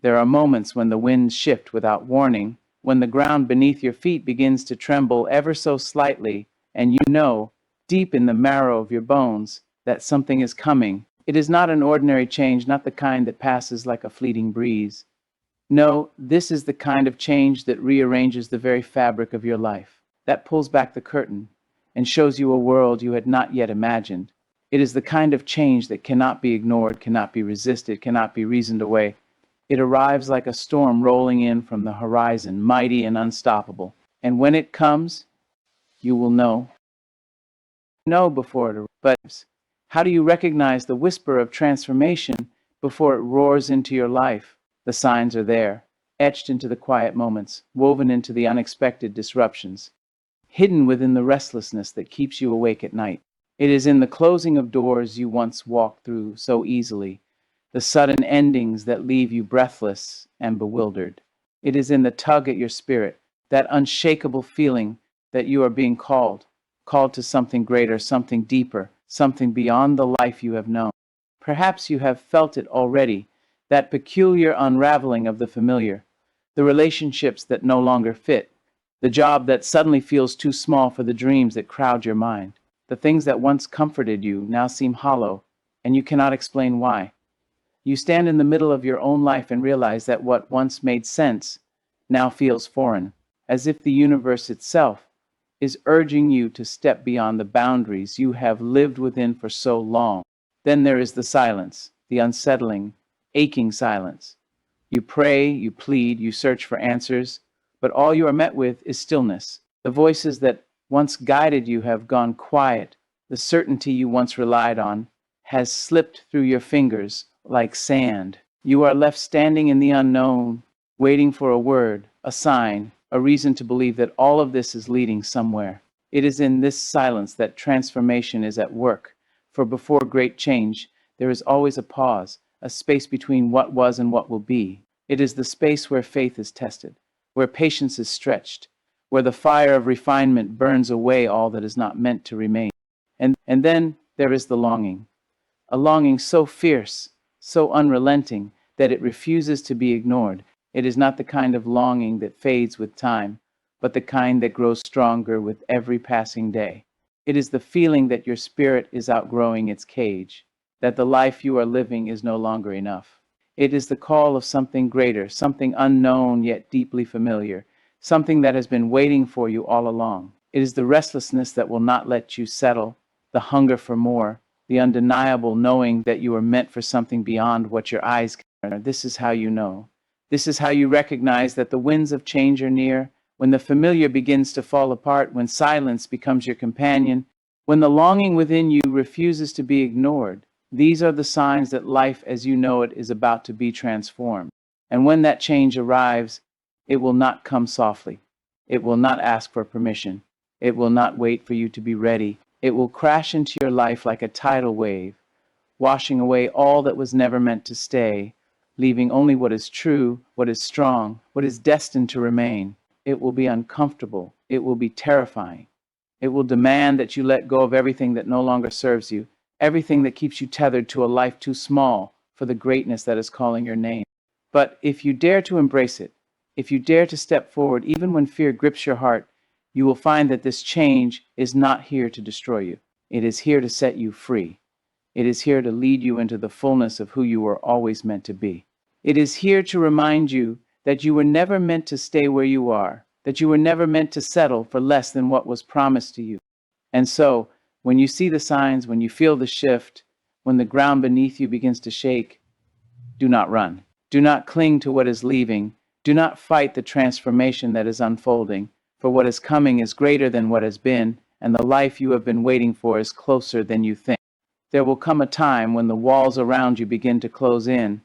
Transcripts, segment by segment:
There are moments when the winds shift without warning, when the ground beneath your feet begins to tremble ever so slightly, and you know, deep in the marrow of your bones, that something is coming. It is not an ordinary change, not the kind that passes like a fleeting breeze. No, this is the kind of change that rearranges the very fabric of your life, that pulls back the curtain and shows you a world you had not yet imagined. It is the kind of change that cannot be ignored, cannot be resisted, cannot be reasoned away. It arrives like a storm rolling in from the horizon, mighty and unstoppable. And when it comes, you will know. Know before it arrives. But how do you recognize the whisper of transformation before it roars into your life? The signs are there, etched into the quiet moments, woven into the unexpected disruptions, hidden within the restlessness that keeps you awake at night. It is in the closing of doors you once walked through so easily, the sudden endings that leave you breathless and bewildered. It is in the tug at your spirit, that unshakable feeling that you are being called to something greater, something deeper, something beyond the life you have known. Perhaps you have felt it already, that peculiar unraveling of the familiar, the relationships that no longer fit, the job that suddenly feels too small for the dreams that crowd your mind. The things that once comforted you now seem hollow, and you cannot explain why. You stand in the middle of your own life and realize that what once made sense now feels foreign, as if the universe itself is urging you to step beyond the boundaries you have lived within for so long. Then there is the silence, the unsettling, aching silence. You pray, you plead, you search for answers, but all you are met with is stillness. The voices that once guided you have gone quiet. The certainty you once relied on has slipped through your fingers like sand. You are left standing in the unknown, waiting for a word, a sign, a reason to believe that all of this is leading somewhere. It is in this silence that transformation is at work, for before great change, there is always a pause, a space between what was and what will be. It is the space where faith is tested, where patience is stretched, where the fire of refinement burns away all that is not meant to remain. And then there is the longing, a longing so fierce, so unrelenting, that it refuses to be ignored. It is not the kind of longing that fades with time, but the kind that grows stronger with every passing day. It is the feeling that your spirit is outgrowing its cage, that the life you are living is no longer enough. It is the call of something greater, something unknown yet deeply familiar, something that has been waiting for you all along. It is the restlessness that will not let you settle, the hunger for more, the undeniable knowing that you are meant for something beyond what your eyes can. This is how you know. This is how you recognize that the winds of change are near, when the familiar begins to fall apart, when silence becomes your companion, when the longing within you refuses to be ignored. These are the signs that life as you know it is about to be transformed. And when that change arrives, it will not come softly. It will not ask for permission. It will not wait for you to be ready. It will crash into your life like a tidal wave, washing away all that was never meant to stay, leaving only what is true, what is strong, what is destined to remain. It will be uncomfortable. It will be terrifying. It will demand that you let go of everything that no longer serves you, everything that keeps you tethered to a life too small for the greatness that is calling your name. But if you dare to embrace it, if you dare to step forward, even when fear grips your heart, you will find that this change is not here to destroy you. It is here to set you free. It is here to lead you into the fullness of who you were always meant to be. It is here to remind you that you were never meant to stay where you are, that you were never meant to settle for less than what was promised to you. And so, when you see the signs, when you feel the shift, when the ground beneath you begins to shake, do not run. Do not cling to what is leaving. Do not fight the transformation that is unfolding, for what is coming is greater than what has been, and the life you have been waiting for is closer than you think. There will come a time when the walls around you begin to close in,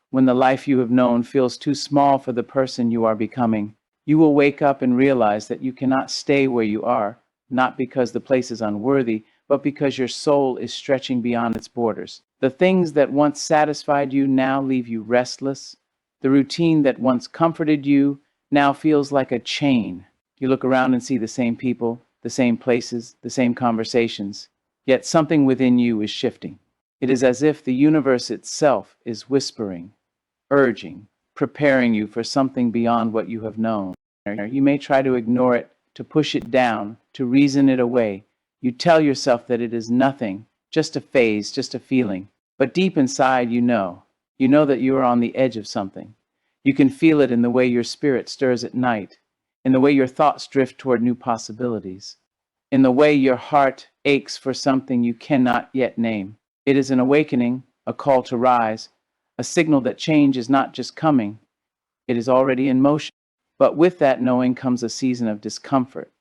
when the life you have known feels too small for the person you are becoming. You will wake up and realize that you cannot stay where you are, not because the place is unworthy, but because your soul is stretching beyond its borders. The things that once satisfied you now leave you restless. The routine that once comforted you now feels like a chain. You look around and see the same people, the same places, the same conversations. Yet something within you is shifting. It is as if the universe itself is whispering, urging, preparing you for something beyond what you have known. You may try to ignore it, to push it down, to reason it away. You tell yourself that it is nothing, just a phase, just a feeling. But deep inside, you know. You know that you are on the edge of something. You can feel it in the way your spirit stirs at night, in the way your thoughts drift toward new possibilities, in the way your heart aches for something you cannot yet name. It is an awakening, a call to rise, a signal that change is not just coming, it is already in motion. But with that knowing comes a season of discomfort.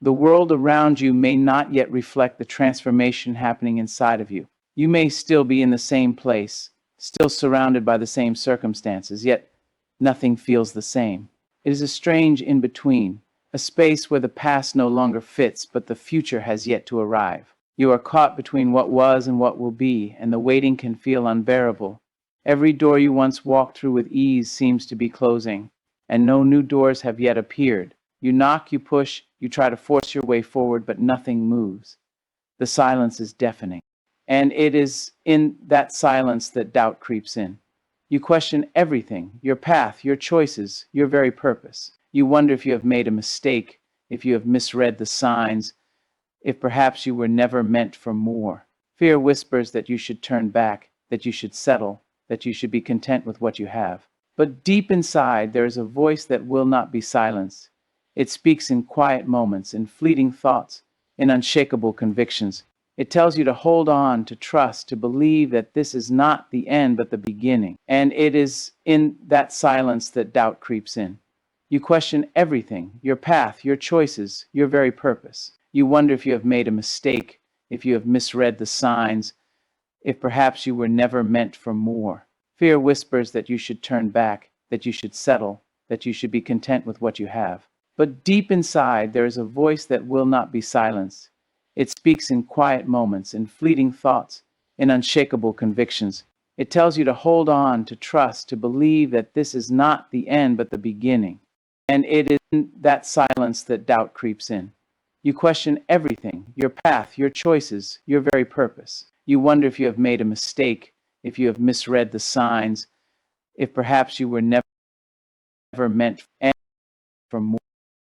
The world around you may not yet reflect the transformation happening inside of you. You may still be in the same place, still surrounded by the same circumstances, yet nothing feels the same. It is a strange in between, a space where the past no longer fits, but the future has yet to arrive. You are caught between what was and what will be, and the waiting can feel unbearable. Every door you once walked through with ease seems to be closing, and no new doors have yet appeared. You knock, you push, you try to force your way forward, but nothing moves. The silence is deafening. And it is in that silence that doubt creeps in. You question everything, your path, your choices, your very purpose. You wonder if you have made a mistake, if you have misread the signs, if perhaps you were never meant for more. Fear whispers that you should turn back, that you should settle, that you should be content with what you have. But deep inside, there is a voice that will not be silenced. It speaks in quiet moments, in fleeting thoughts, in unshakable convictions. It tells you to hold on, to trust, to believe that this is not the end but the beginning. And it is in that silence that doubt creeps in. You question everything, your path, your choices, your very purpose. You wonder if you have made a mistake, if you have misread the signs, if perhaps you were never meant for more. Fear whispers that you should turn back, that you should settle, that you should be content with what you have. But deep inside, there is a voice that will not be silenced. It speaks in quiet moments, in fleeting thoughts, in unshakable convictions. It tells you to hold on, to trust, to believe that this is not the end but the beginning. And it is in that silence that doubt creeps in. You question everything, your path, your choices, your very purpose. You wonder if you have made a mistake, if you have misread the signs, if perhaps you were never meant for more.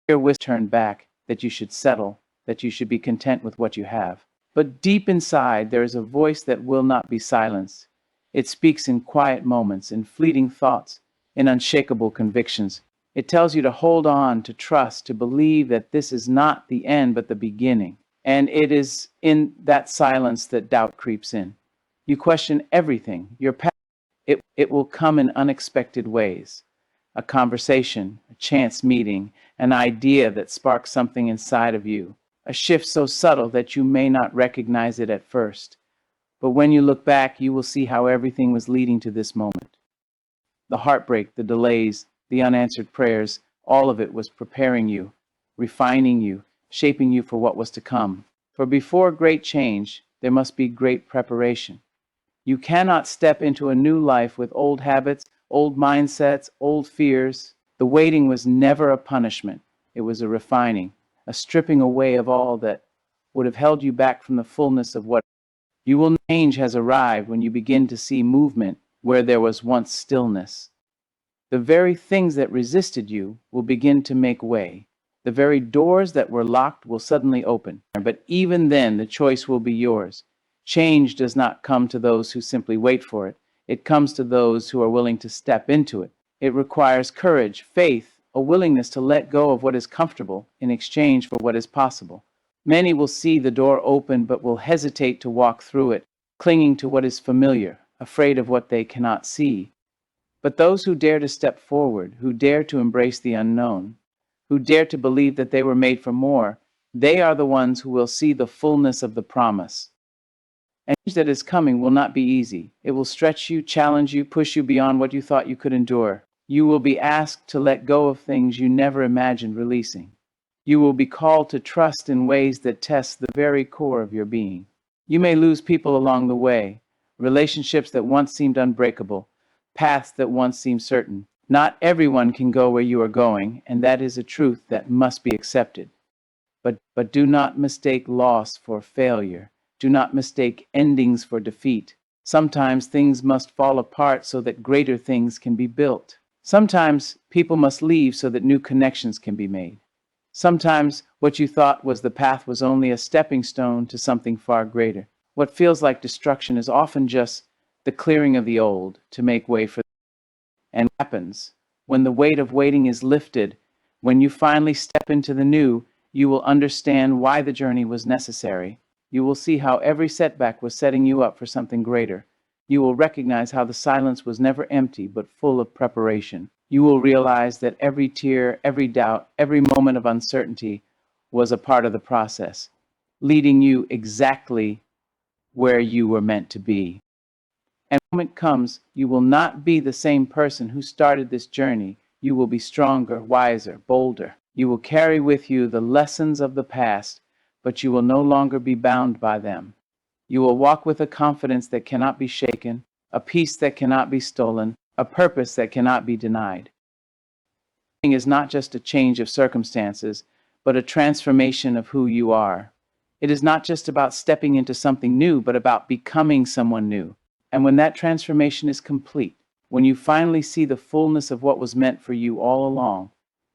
Fear whispers turn back, that you should settle, that you should be content with what you have. But deep inside, there is a voice that will not be silenced. It speaks in quiet moments, in fleeting thoughts, in unshakable convictions. It tells you to hold on, to trust, to believe that this is not the end but the beginning. And it is in that silence that doubt creeps in. You question everything, your path. It will come in unexpected ways. A conversation, a chance meeting, an idea that sparks something inside of you. A shift so subtle that you may not recognize it at first. But when you look back, you will see how everything was leading to this moment. The heartbreak, the delays, the unanswered prayers, all of it was preparing you, refining you, shaping you for what was to come. For before great change, there must be great preparation. You cannot step into a new life with old habits, old mindsets, old fears. The waiting was never a punishment. It was a refining, a stripping away of all that would have held you back from the fullness of what you will. Change has arrived when you begin to see movement where there was once stillness. The very things that resisted you will begin to make way. The very doors that were locked will suddenly open. But even then, the choice will be yours. Change does not come to those who simply wait for it. It comes to those who are willing to step into it. It requires courage, faith, a willingness to let go of what is comfortable in exchange for what is possible. Many will see the door open but will hesitate to walk through it, clinging to what is familiar, afraid of what they cannot see. But those who dare to step forward, who dare to embrace the unknown, who dare to believe that they were made for more, they are the ones who will see the fullness of the promise. And change that is coming will not be easy. It will stretch you, challenge you, push you beyond what you thought you could endure. You will be asked to let go of things you never imagined releasing. You will be called to trust in ways that test the very core of your being. You may lose people along the way, relationships that once seemed unbreakable, paths that once seemed certain. Not everyone can go where you are going, and that is a truth that must be accepted. But do not mistake loss for failure. Do not mistake endings for defeat. Sometimes things must fall apart so that greater things can be built. Sometimes people must leave so that new connections can be made. Sometimes what you thought was the path was only a stepping stone to something far greater. What feels like destruction is often just the clearing of the old to make way for and happens. When the weight of waiting is lifted, when you finally step into the new, you will understand why the journey was necessary. You will see how every setback was setting you up for something greater. You will recognize how the silence was never empty but full of preparation. You will realize that every tear, every doubt, every moment of uncertainty was a part of the process, leading you exactly where you were meant to be. And when the moment comes, you will not be the same person who started this journey. You will be stronger, wiser, bolder. You will carry with you the lessons of the past, but you will no longer be bound by them. You will walk with a confidence that cannot be shaken, a peace that cannot be stolen, a purpose that cannot be denied. It is not just a change of circumstances, but a transformation of who you are. It is not just about stepping into something new, but about becoming someone new. And when that transformation is complete, when you finally see the fullness of what was meant for you all along,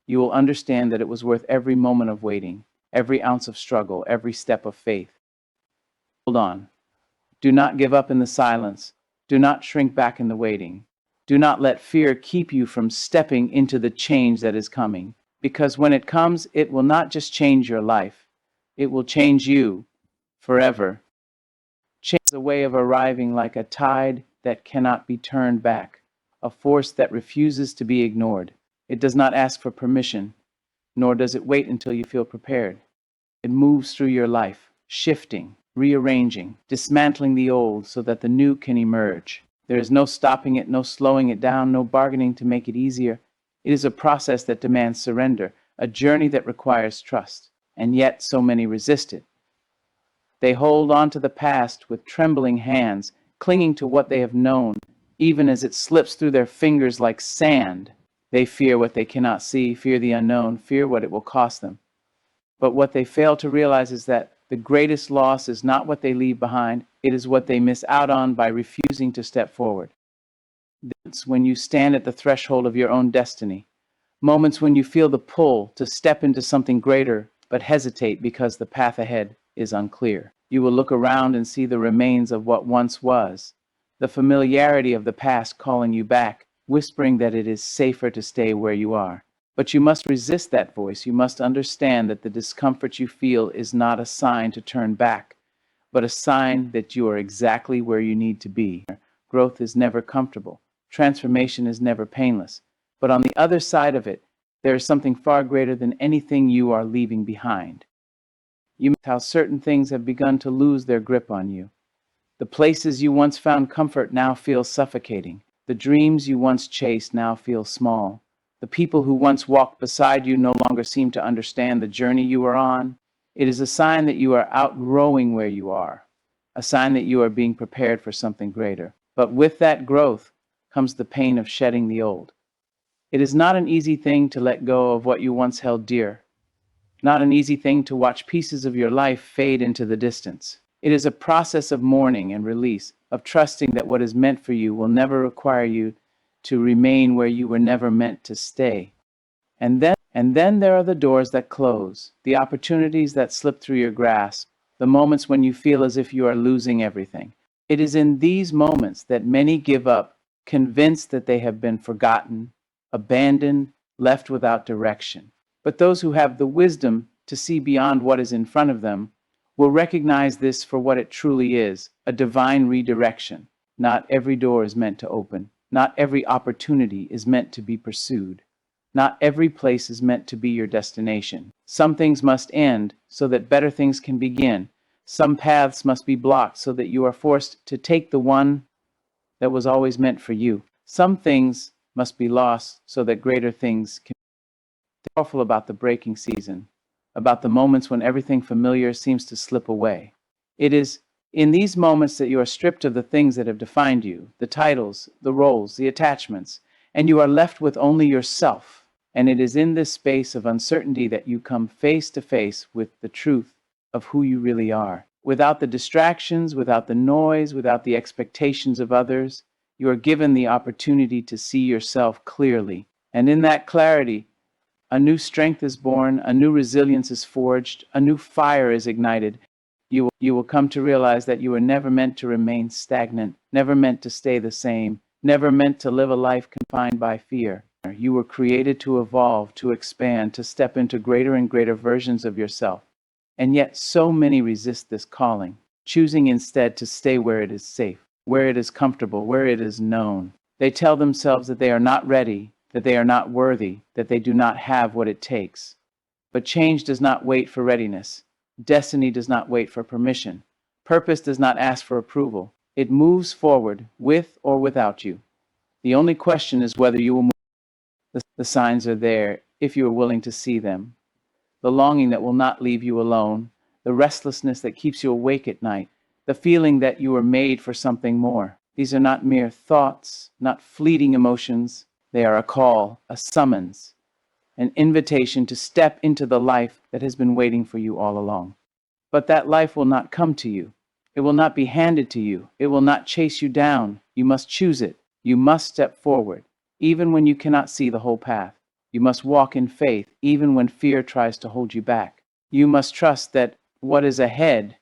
you will understand that it was worth every moment of waiting, every ounce of struggle, every step of faith. Hold on. Do not give up in the silence. Do not shrink back in the waiting. Do not let fear keep you from stepping into the change that is coming. Because when it comes, it will not just change your life, it will change you forever. Change is a way of arriving like a tide that cannot be turned back, a force that refuses to be ignored. It does not ask for permission, nor does it wait until you feel prepared. It moves through your life, shifting, rearranging, dismantling the old so that the new can emerge. There is no stopping it, no slowing it down, no bargaining to make it easier. It is a process that demands surrender, a journey that requires trust, and yet so many resist it. They hold on to the past with trembling hands, clinging to what they have known, even as it slips through their fingers like sand. They fear what they cannot see, fear the unknown, fear what it will cost them. But what they fail to realize is that the greatest loss is not what they leave behind, it is what they miss out on by refusing to step forward. That's when you stand at the threshold of your own destiny, moments when you feel the pull to step into something greater, but hesitate because the path ahead is unclear. You will look around and see the remains of what once was, the familiarity of the past calling you back, whispering that it is safer to stay where you are. But you must resist that voice. You must understand that the discomfort you feel is not a sign to turn back, but a sign that you are exactly where you need to be. Growth is never comfortable. Transformation is never painless. But on the other side of it, there is something far greater than anything you are leaving behind. You know how certain things have begun to lose their grip on you. The places you once found comfort now feel suffocating. The dreams you once chased now feel small. The people who once walked beside you no longer seem to understand the journey you are on. It is a sign that you are outgrowing where you are, a sign that you are being prepared for something greater. But with that growth comes the pain of shedding the old. It is not an easy thing to let go of what you once held dear, not an easy thing to watch pieces of your life fade into the distance. It is a process of mourning and release, of trusting that what is meant for you will never require you to remain where you were never meant to stay. And then there are the doors that close, the opportunities that slip through your grasp, the moments when you feel as if you are losing everything. It is in these moments that many give up, convinced that they have been forgotten, abandoned, left without direction. But those who have the wisdom to see beyond what is in front of them will recognize this for what it truly is, a divine redirection. Not every door is meant to open. Not every opportunity is meant to be pursued. Not every place is meant to be your destination. Some things must end so that better things can begin. Some paths must be blocked so that you are forced to take the one that was always meant for you. Some things must be lost so that greater things can be powerful about the breaking season, about the moments when everything familiar seems to slip away. It is in these moments that you are stripped of the things that have defined you, the titles, the roles, the attachments, and you are left with only yourself. And it is in this space of uncertainty that you come face to face with the truth of who you really are. Without the distractions, without the noise, without the expectations of others, you are given the opportunity to see yourself clearly. And in that clarity, a new strength is born, a new resilience is forged, a new fire is ignited. You will come to realize that you were never meant to remain stagnant, never meant to stay the same, never meant to live a life confined by fear. You were created to evolve, to expand, to step into greater and greater versions of yourself. And yet so many resist this calling, choosing instead to stay where it is safe, where it is comfortable, where it is known. They tell themselves that they are not ready, that they are not worthy, that they do not have what it takes. But change does not wait for readiness. Destiny does not wait for permission. Purpose does not ask for approval. It moves forward with or without you. The only question is whether you will move. The signs are there if you are willing to see them. The longing that will not leave you alone, the restlessness that keeps you awake at night, the feeling that you are made for something more. These are not mere thoughts, not fleeting emotions. They are a call, a summons, an invitation to step into the life that has been waiting for you all along. But that life will not come to you. It will not be handed to you. It will not chase you down. You must choose it. You must step forward, even when you cannot see the whole path. You must walk in faith, even when fear tries to hold you back. You must trust that what is ahead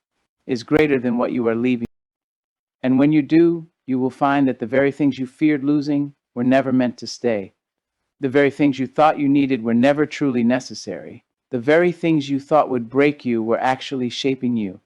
is greater than what you are leaving. And when you do, you will find that the very things you feared losing were never meant to stay. The very things you thought you needed were never truly necessary. The very things you thought would break you were actually shaping you.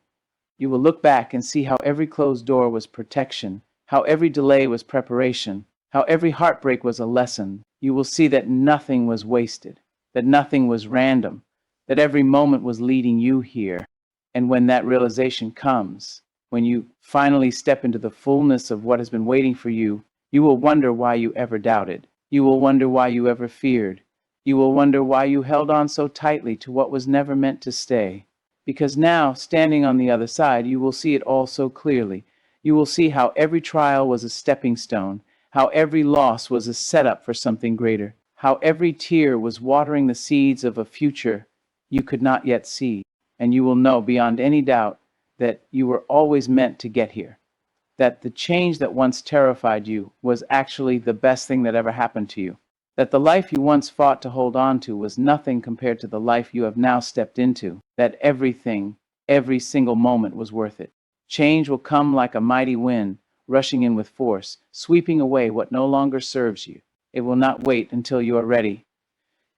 You will look back and see how every closed door was protection, how every delay was preparation, how every heartbreak was a lesson. You will see that nothing was wasted, that nothing was random, that every moment was leading you here. And when that realization comes, when you finally step into the fullness of what has been waiting for you, you will wonder why you ever doubted. You will wonder why you ever feared. You will wonder why you held on so tightly to what was never meant to stay. Because now, standing on the other side, you will see it all so clearly. You will see how every trial was a stepping stone, how every loss was a setup for something greater, how every tear was watering the seeds of a future you could not yet see. And you will know beyond any doubt that you were always meant to get here, that the change that once terrified you was actually the best thing that ever happened to you, that the life you once fought to hold on to was nothing compared to the life you have now stepped into, that everything, every single moment was worth it. Change will come like a mighty wind, rushing in with force, sweeping away what no longer serves you. It will not wait until you are ready.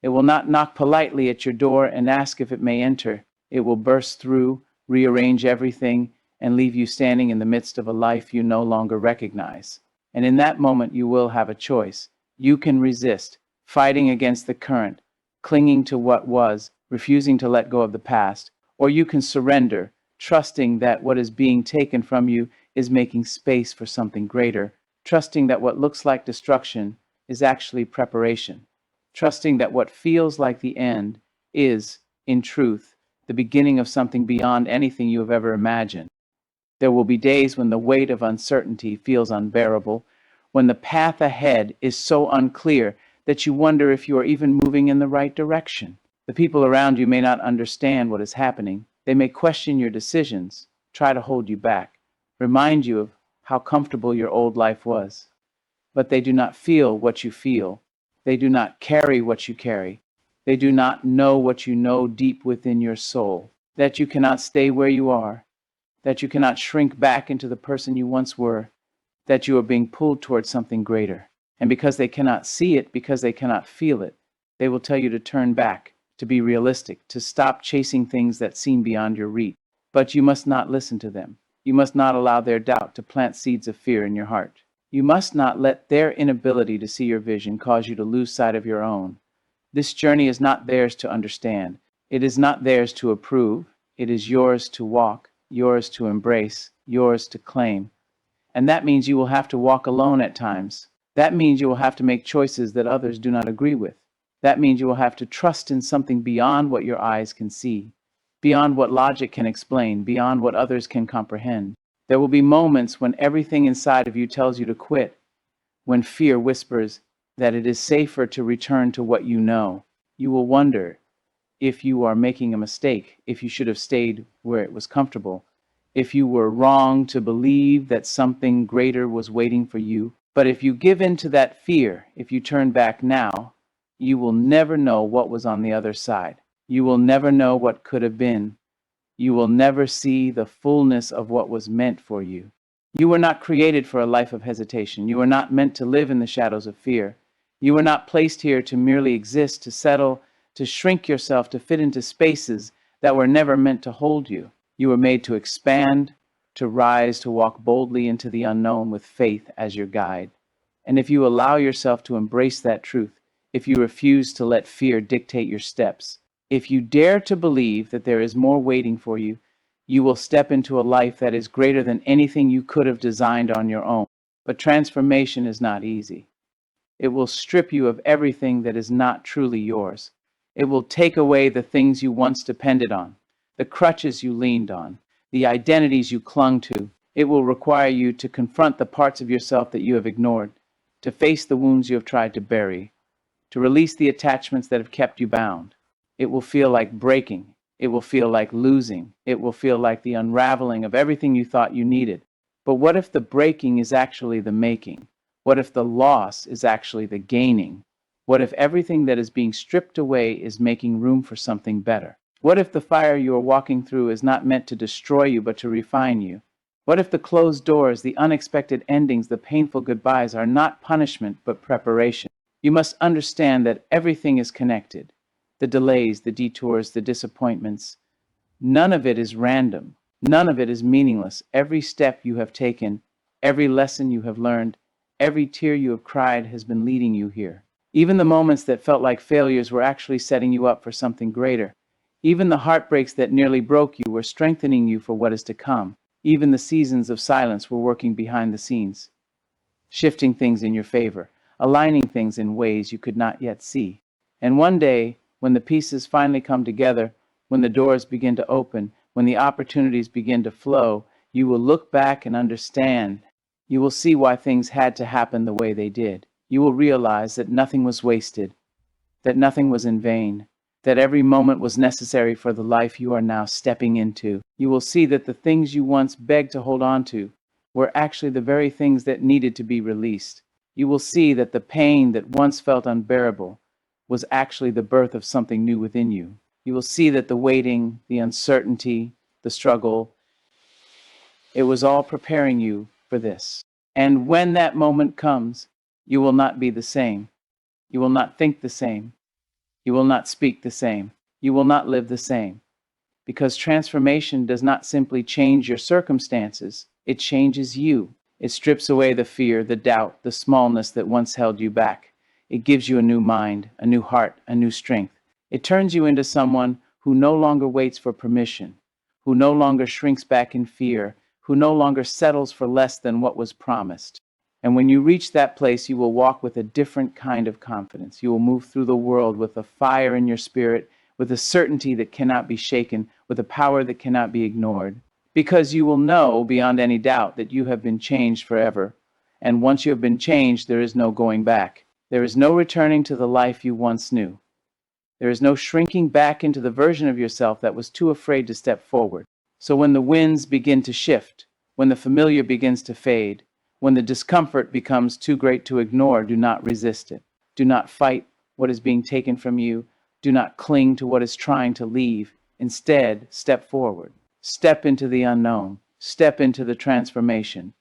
It will not knock politely at your door and ask if it may enter. It will burst through, rearrange everything, and leave you standing in the midst of a life you no longer recognize. And in that moment, you will have a choice. You can resist, fighting against the current, clinging to what was, refusing to let go of the past, or you can surrender, trusting that what is being taken from you is making space for something greater, trusting that what looks like destruction is actually preparation, trusting that what feels like the end is, in truth, the beginning of something beyond anything you have ever imagined. There will be days when the weight of uncertainty feels unbearable, when the path ahead is so unclear that you wonder if you are even moving in the right direction. The people around you may not understand what is happening. They may question your decisions, try to hold you back, remind you of how comfortable your old life was. But they do not feel what you feel. They do not carry what you carry. They do not know what you know deep within your soul, that you cannot stay where you are, that you cannot shrink back into the person you once were, that you are being pulled towards something greater. And because they cannot see it, because they cannot feel it, they will tell you to turn back, to be realistic, to stop chasing things that seem beyond your reach. But you must not listen to them. You must not allow their doubt to plant seeds of fear in your heart. You must not let their inability to see your vision cause you to lose sight of your own. This journey is not theirs to understand. It is not theirs to approve. It is yours to walk, yours to embrace, yours to claim. And that means you will have to walk alone at times. That means you will have to make choices that others do not agree with. That means you will have to trust in something beyond what your eyes can see, beyond what logic can explain, beyond what others can comprehend. There will be moments when everything inside of you tells you to quit, when fear whispers that it is safer to return to what you know. You will wonder if you are making a mistake, if you should have stayed where it was comfortable, if you were wrong to believe that something greater was waiting for you. But if you give in to that fear, if you turn back now, you will never know what was on the other side. You will never know what could have been. You will never see the fullness of what was meant for you. You were not created for a life of hesitation. You were not meant to live in the shadows of fear. You were not placed here to merely exist, to settle, to shrink yourself, to fit into spaces that were never meant to hold you. You were made to expand, to rise, to walk boldly into the unknown with faith as your guide. And if you allow yourself to embrace that truth, if you refuse to let fear dictate your steps, if you dare to believe that there is more waiting for you, you will step into a life that is greater than anything you could have designed on your own. But transformation is not easy. It will strip you of everything that is not truly yours. It will take away the things you once depended on, the crutches you leaned on, the identities you clung to. It will require you to confront the parts of yourself that you have ignored, to face the wounds you have tried to bury, to release the attachments that have kept you bound. It will feel like breaking. It will feel like losing. It will feel like the unraveling of everything you thought you needed. But what if the breaking is actually the making? What if the loss is actually the gaining? What if everything that is being stripped away is making room for something better? What if the fire you are walking through is not meant to destroy you but to refine you? What if the closed doors, the unexpected endings, the painful goodbyes are not punishment but preparation? You must understand that everything is connected. The delays, the detours, the disappointments. None of it is random. None of it is meaningless. Every step you have taken, every lesson you have learned, every tear you have cried has been leading you here. Even the moments that felt like failures were actually setting you up for something greater. Even the heartbreaks that nearly broke you were strengthening you for what is to come. Even the seasons of silence were working behind the scenes, shifting things in your favor, aligning things in ways you could not yet see. And one day, when the pieces finally come together, when the doors begin to open, when the opportunities begin to flow, you will look back and understand. You will see why things had to happen the way they did. You will realize that nothing was wasted, that nothing was in vain, that every moment was necessary for the life you are now stepping into. You will see that the things you once begged to hold on to were actually the very things that needed to be released. You will see that the pain that once felt unbearable was actually the birth of something new within you. You will see that the waiting, the uncertainty, the struggle, it was all preparing you for this. And when that moment comes, you will not be the same. You will not think the same. You will not speak the same. You will not live the same. Because transformation does not simply change your circumstances, it changes you. It strips away the fear, the doubt, the smallness that once held you back. It gives you a new mind, a new heart, a new strength. It turns you into someone who no longer waits for permission, who no longer shrinks back in fear, who no longer settles for less than what was promised. And when you reach that place, you will walk with a different kind of confidence. You will move through the world with a fire in your spirit, with a certainty that cannot be shaken, with a power that cannot be ignored. Because you will know beyond any doubt that you have been changed forever. And once you have been changed, there is no going back. There is no returning to the life you once knew. There is no shrinking back into the version of yourself that was too afraid to step forward. So when the winds begin to shift, when the familiar begins to fade, when the discomfort becomes too great to ignore, do not resist it. Do not fight what is being taken from you. Do not cling to what is trying to leave. Instead, step forward. Step into the unknown. Step into the transformation.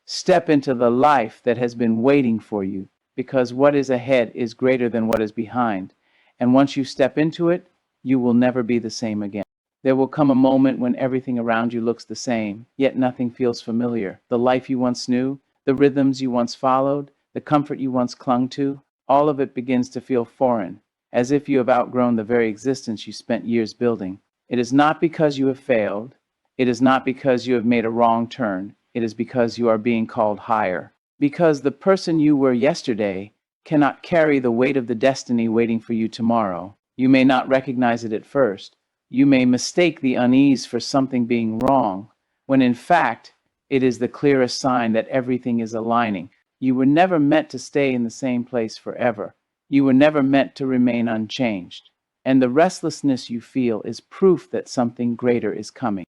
Step into the life that has been waiting for you, because what is ahead is greater than what is behind. And once you step into it, you will never be the same again. There will come a moment when everything around you looks the same, yet nothing feels familiar. The life you once knew, the rhythms you once followed, the comfort you once clung to, all of it begins to feel foreign, as if you have outgrown the very existence you spent years building. It is not because you have failed. It is not because you have made a wrong turn. It is because you are being called higher. Because the person you were yesterday cannot carry the weight of the destiny waiting for you tomorrow. You may not recognize it at first. You may mistake the unease for something being wrong, when in fact, it is the clearest sign that everything is aligning. You were never meant to stay in the same place forever. You were never meant to remain unchanged. And the restlessness you feel is proof that something greater is coming.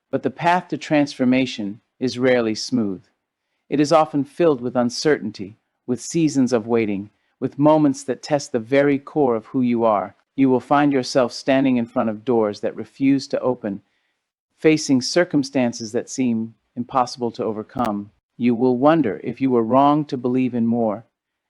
But the path to transformation is rarely smooth. It is often filled with uncertainty, with seasons of waiting, with moments that test the very core of who you are. You will find yourself standing in front of doors that refuse to open, facing circumstances that seem impossible to overcome. You will wonder if you were wrong to believe in more,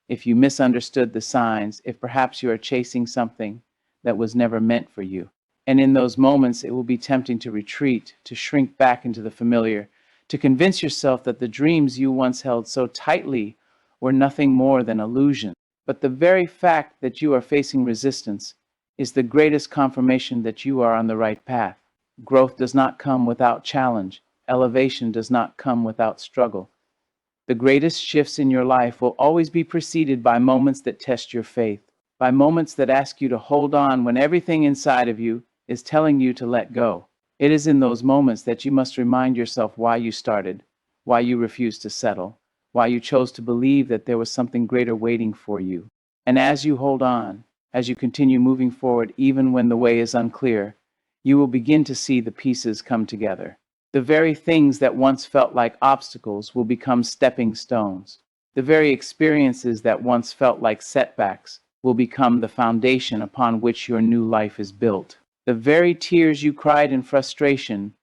if you misunderstood the signs, if perhaps you are chasing something that was never meant for you. And in those moments, it will be tempting to retreat, to shrink back into the familiar, to convince yourself that the dreams you once held so tightly were nothing more than illusion. But the very fact that you are facing resistance is the greatest confirmation that you are on the right path. Growth does not come without challenge. Elevation does not come without struggle. The greatest shifts in your life will always be preceded by moments that test your faith, by moments that ask you to hold on when everything inside of you is telling you to let go. It is in those moments that you must remind yourself why you started, why you refused to settle, why you chose to believe that there was something greater waiting for you. And as you hold on, as you continue moving forward, even when the way is unclear, you will begin to see the pieces come together. The very things that once felt like obstacles will become stepping stones. The very experiences that once felt like setbacks will become the foundation upon which your new life is built. The very tears you cried in frustration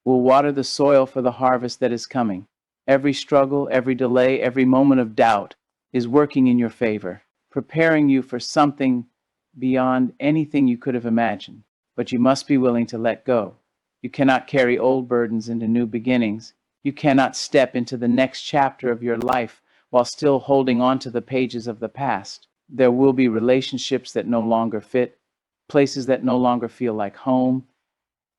will water the soil for the harvest that is coming. Every struggle, every delay, every moment of doubt is working in your favor, preparing you for something beyond anything you could have imagined. But you must be willing to let go. You cannot carry old burdens into new beginnings. You cannot step into the next chapter of your life while still holding on to the pages of the past. There will be relationships that no longer fit, places that no longer feel like home,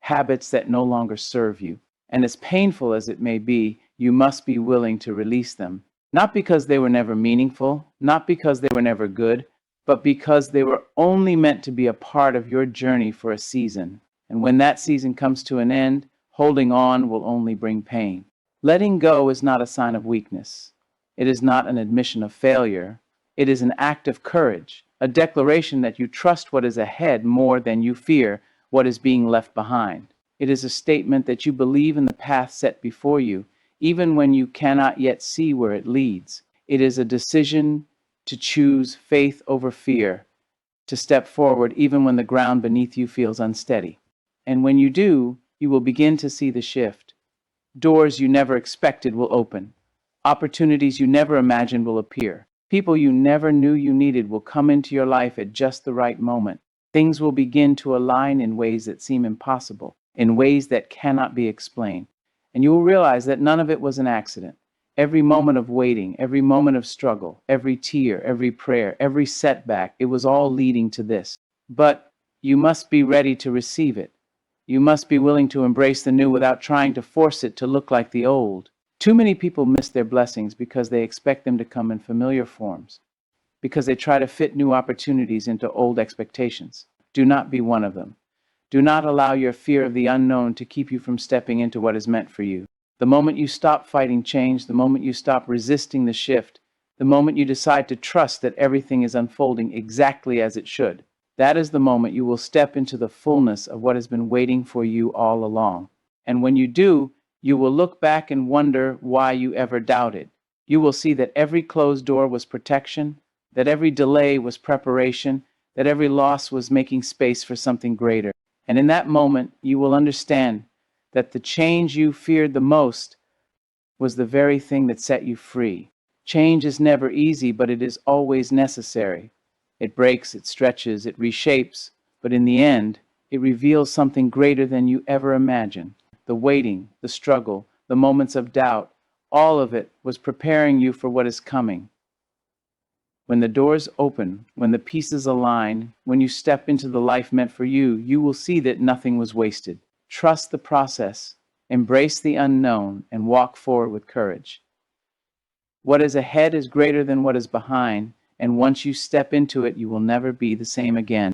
habits that no longer serve you. And as painful as it may be, you must be willing to release them. Not because they were never meaningful, not because they were never good, but because they were only meant to be a part of your journey for a season. And when that season comes to an end, holding on will only bring pain. Letting go is not a sign of weakness. It is not an admission of failure. It is an act of courage, a declaration that you trust what is ahead more than you fear what is being left behind. It is a statement that you believe in the path set before you, even when you cannot yet see where it leads. It is a decision to choose faith over fear, to step forward even when the ground beneath you feels unsteady. And when you do, you will begin to see the shift. Doors you never expected will open. Opportunities you never imagined will appear. People you never knew you needed will come into your life at just the right moment. Things will begin to align in ways that seem impossible, in ways that cannot be explained. And you will realize that none of it was an accident. Every moment of waiting, every moment of struggle, every tear, every prayer, every setback, it was all leading to this. But you must be ready to receive it. You must be willing to embrace the new without trying to force it to look like the old. Too many people miss their blessings because they expect them to come in familiar forms, because they try to fit new opportunities into old expectations. Do not be one of them. Do not allow your fear of the unknown to keep you from stepping into what is meant for you. The moment you stop fighting change, the moment you stop resisting the shift, the moment you decide to trust that everything is unfolding exactly as it should, that is the moment you will step into the fullness of what has been waiting for you all along. And when you do, you will look back and wonder why you ever doubted. You will see that every closed door was protection, that every delay was preparation, that every loss was making space for something greater. And in that moment, you will understand that the change you feared the most was the very thing that set you free. Change is never easy, but it is always necessary. It breaks, it stretches, it reshapes, but in the end, it reveals something greater than you ever imagined. The waiting, the struggle, the moments of doubt, all of it was preparing you for what is coming. When the doors open, when the pieces align, when you step into the life meant for you, you will see that nothing was wasted. Trust the process, embrace the unknown, and walk forward with courage. What is ahead is greater than what is behind, and once you step into it, you will never be the same again.